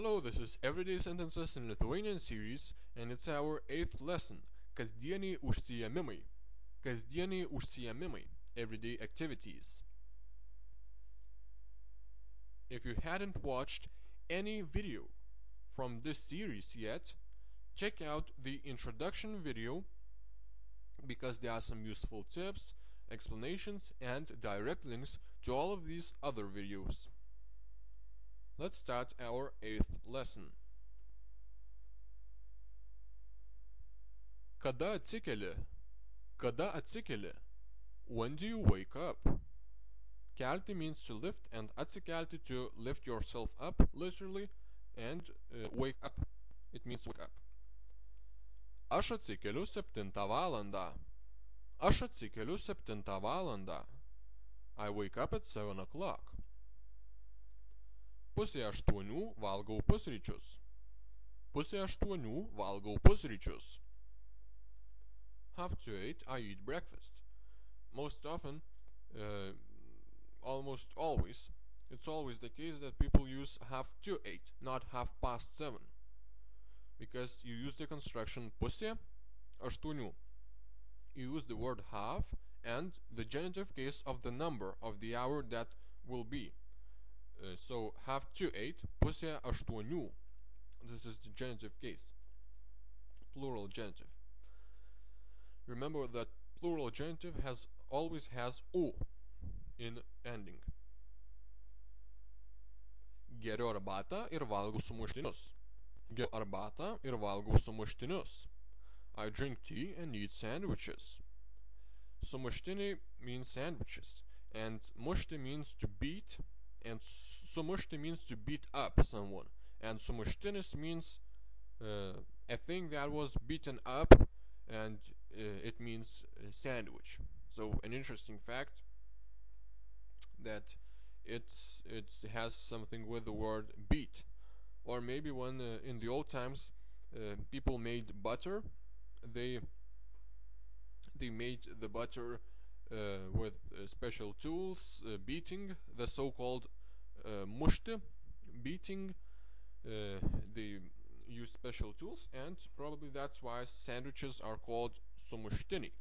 Hello, this is Everyday Sentences in Lithuanian series, and it's our 8th lesson. Kasdieniai užsiėmimai. Kasdieniai užsiėmimai. Everyday activities. If you hadn't watched any video from this series yet, check out the introduction video because there are some useful tips, explanations, and direct links to all of these other videos. Let's start our 8th lesson. Kada atsikeli? Kada atsikeli? When do you wake up? Kelti means to lift, and atsikelti to lift yourself up, literally, and wake up. It means wake up. Aš atsikeliu 7 valandą. Aš atsikeliu 7 valandą. I wake up at 7 o'clock. Pusė 8 valgau pusryčius. Pusė 8 valgau pusryčius. 7:30 I eat breakfast. Most often, almost always, it's always the case that people use 7:30, not 7:30, because you use the construction pusė 8. You use the word half and the genitive case of the number of the hour that will be. So 7:30, pusė 8. This is the genitive case, plural genitive. Remember that plural genitive always has u in ending. Geriu arbatą ir valgau sumuštinius. Geriu arbatą ir valgau sumuštinius. I drink tea and eat sandwiches. Sumuštiniai means sandwiches, and mušti means to beat, and sumušti means to beat up someone, and sumuštinis means a thing that was beaten up, and it means sandwich. So an interesting fact that it has something with the word beat. Or maybe when in the old times people made butter, they made the butter with special tools, beating, the so-called mušti, beating. They use special tools, and probably that's why sandwiches are called sumuštiniai,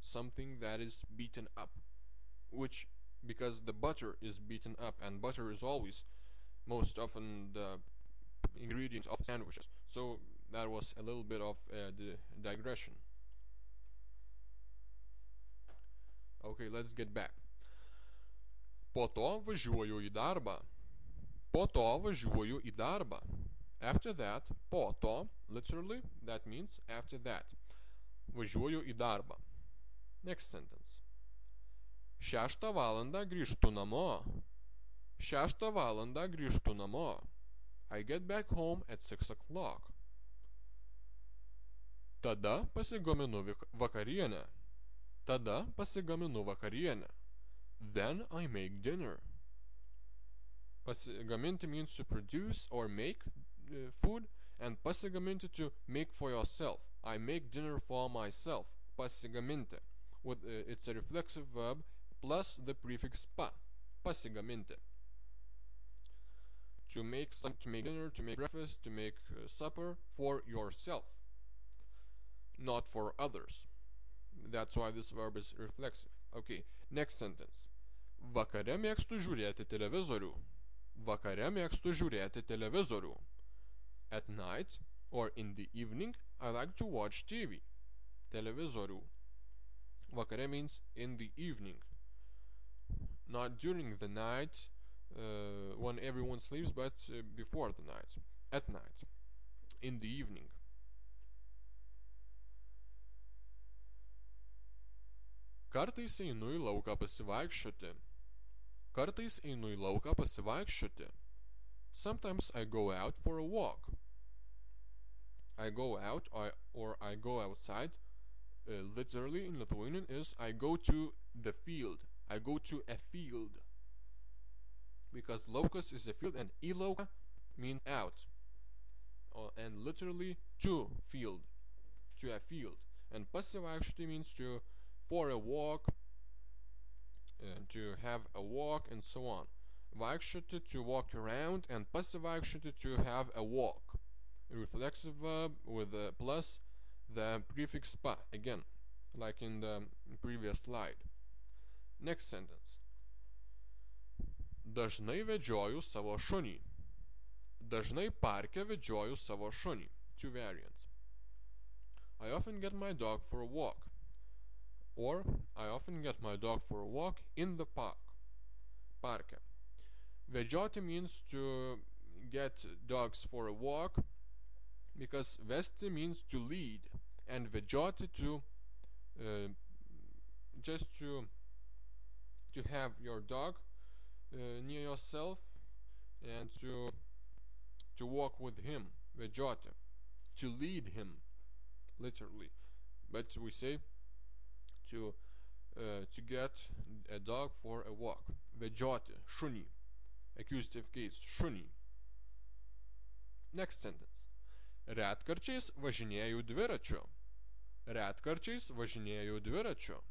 something that is beaten up, which because the butter is beaten up, and butter is always most often the ingredient of sandwiches. So that was a little bit of the digression. Okay, let's get back. Po to važiuoju į darbą. Po to važiuoju į darbą. After that, po to, literally, that means after that. Važiuoju į darbą. Next sentence. 6 valandą grįžtu namo. 6 valandą grįžtu namo. I get back home at 6 o'clock. Tada pasigaminu vakarienę. Tada pasigaminu vakarienę. Then I make dinner. Pasigaminti means to produce or make food, and pasigaminti to make for yourself. I make dinner for myself. Pasigaminti. It's a reflexive verb plus the prefix pa. Pasigaminti. To make dinner, to make breakfast, to make supper for yourself, not for others. That's why this verb is reflexive. Okay, next sentence. Vakare mėgstu žiūrėti televizorių. Vakare mėgstu žiūrėti televizorių. At night or in the evening, I like to watch TV. Televizorių. Vakare means in the evening. Not during the night, when everyone sleeps, but before the night. At night. In the evening. Kartais einu į lauką pasivaikščioti. Kartais einu į lauką pasivaikščioti. Sometimes I go out for a walk. I go out or I go outside, literally in Lithuanian is I go to the field. I go to a field. Because laukas is a field, and į lauką means out. And literally to field. To a field. And pasivaikščioti means for a walk, to have a walk, and so on. vaikščioti to walk around, and pasivaikščioti to have a walk. A reflexive verb with a plus the prefix pa, again, like in the previous slide. Next sentence. Dažnai vedžioju savo šunį. Dažnai parke vedžioju savo šunį. Two variants. I often get my dog for a walk. Or, I often get my dog for a walk in the park. Parke. Vedžioti means to get dogs for a walk, because vesti means to lead, and vedžioti to just to have your dog near yourself and to walk with him. Vedžioti, to lead him, literally. But we say to get a dog for a walk. Vedžioti, šunį. Accusative case, šunį. Next sentence. Retkarčiais važinėju dviračiu. Retkarčiais važinėju dviračiu.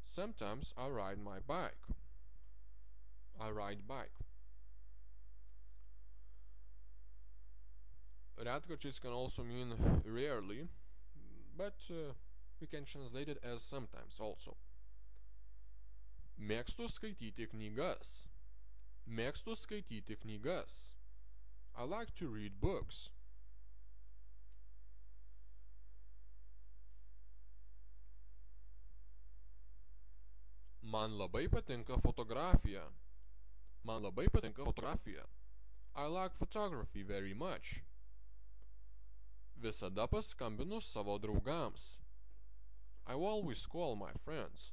Sometimes I ride my bike. I ride bike. Retkarčiais can also mean rarely, but we can translate it as sometimes also. Mėgstu skaityti knygas. Mėgstu skaityti knygas. I like to read books. Man labai patinka fotografija. Man labai patinka fotografija. I like photography very much. Visada paskambinu savo draugams. I always call my friends.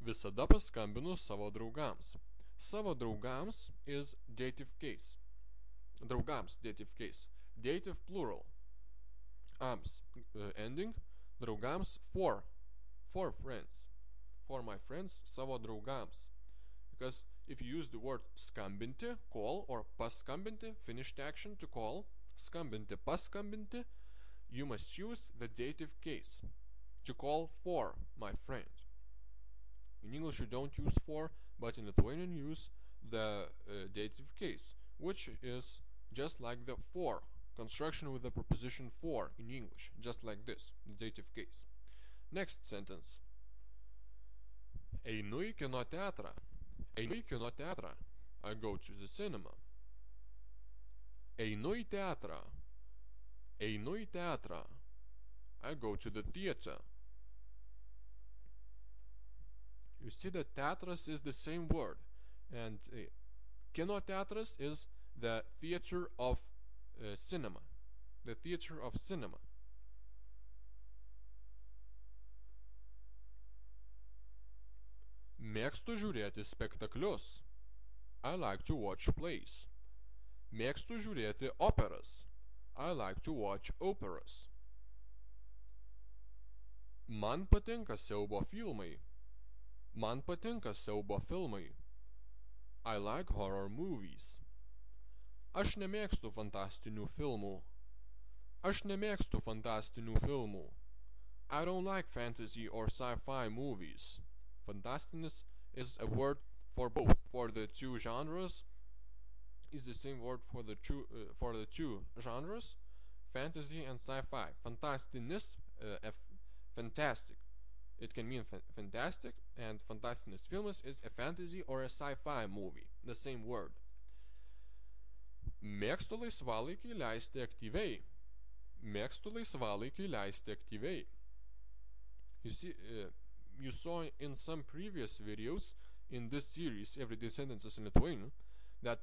Visada paskambinu savo draugams. Savo draugams is dative case. Draugams, dative case. Dative plural. Ams, ending. Draugams, for friends. For my friends, savo draugams. Because if you use the word skambinti, call, or paskambinti, finished action to call, skambinti, paskambinti, you must use the dative case to call for my friend. In English you don't use for, but in Lithuanian you use the dative case, which is just like the for construction with the preposition for in English, just like this, the dative case. Next sentence. Einu į kino teatrą. Einu į kino teatrą. I go to the cinema. Einu į teatrą. Einu į teatrą. I go to the theater. You see that teatras is the same word, and kino teatras is the theater of cinema. The theater of cinema. Mėgstu žiūrėti spektaklius. I like to watch plays. Mėgstu žiūrėti operas. I like to watch operas. Man patinka siaubo filmai. Man patinka siaubo filmai. I like horror movies. Aš nemėgstu fantastinių filmų. Aš nemėgstu fantastinių filmų. I don't like fantasy or sci-fi movies. Fantastinis is a word for both. For the two genres is the same word for the two genres, fantasy and sci-fi. Fantastinis, fantastic. It can mean fantastic, and fantastinis filmas is a fantasy or a sci-fi movie. The same word. Mėgstu laisvalaikį leisti aktyviai. Mėgstu laisvalaikį leisti aktyviai. You see, you saw in some previous videos in this series, Everyday Sentences in Lithuanian, that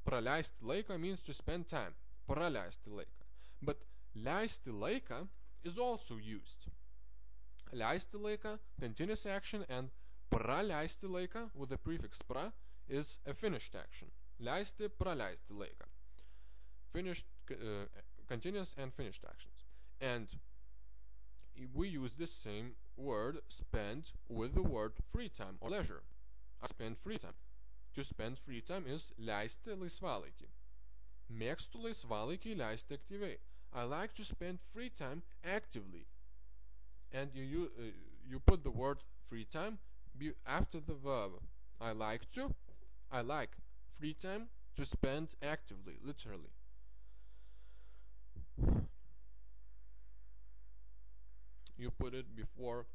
praleisti laiką means to spend time. Praleisti laiką. But leisti laiką is also used. Leisti laiką, continuous action, and praleisti laiką with the prefix pra is a finished action. Leisti, praleisti laiką. Finished, continuous and finished actions. And we use this same word spend with the word free time or leisure. I spend free time. To spend free time is leisti laisvalaikį. Mėgstu laisvalaikį leisti aktyviai. I like to spend free time actively. And you put the word free time after the verb I like free time to spend actively, literally. You put it before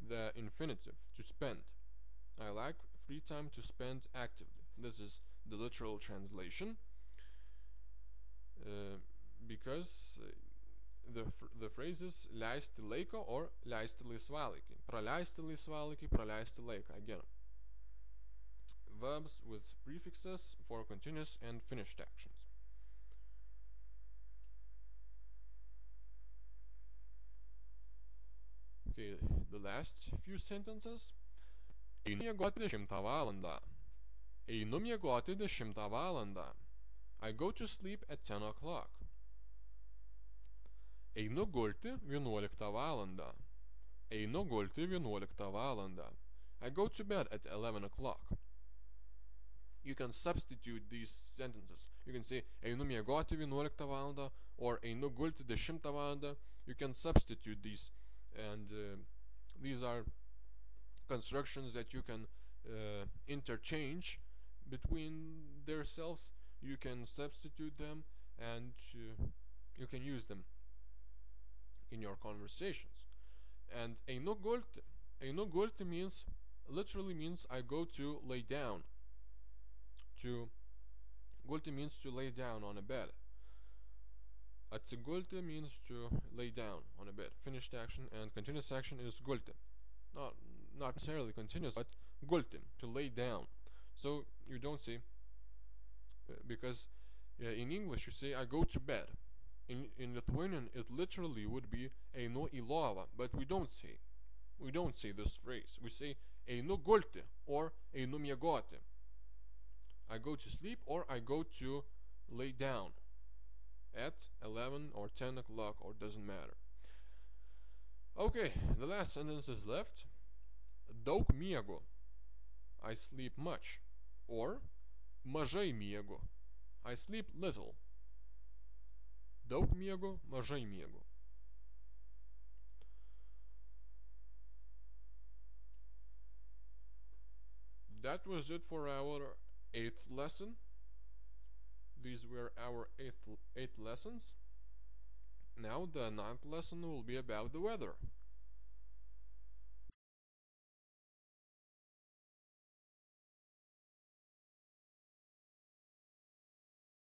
the infinitive, to spend. I like free time to spend actively. This is the literal translation, because the phrase is leisti laiką or leisti laisvalaikį. Praleisti laisvalaikį, praleisti laiką. Again, verbs with prefixes for continuous and finished actions. Okay, the last few sentences. Einu miegoti 10 valandą. Einu miegoti 10 valandą. I go to sleep at 10 o'clock. Einu gulti 11 valandą. Einu gulti 11 valandą. I go to bed at 11 o'clock. You can substitute these sentences. You can say einu miegoti 11 valandą or einu gulti 10 valandą. You can substitute these, and these are constructions that you can interchange between themselves. You can substitute them, and you can use them in your conversations. And einu gulti means, literally means I go to lay down. Gulti means to lay down on a bed. Atsigulti means to lay down on a bed. Finished action and continuous action is gulti. Not necessarily continuous, but gulti, to lay down. So you don't say, because in English you say I go to bed. In Lithuanian it literally would be einu į lovą, but we don't say this phrase. We say einu gulti or einu miegoti. I go to sleep or I go to lay down at 11 or 10 o'clock, or doesn't matter. Okay, the last sentence is left. Daug miegu. I sleep much. Or mažai miegu. I sleep little. Daug miegu, mažai miegu. That was it for our 8th lesson. These were our 8 lessons. Now the 9th lesson will be about the weather.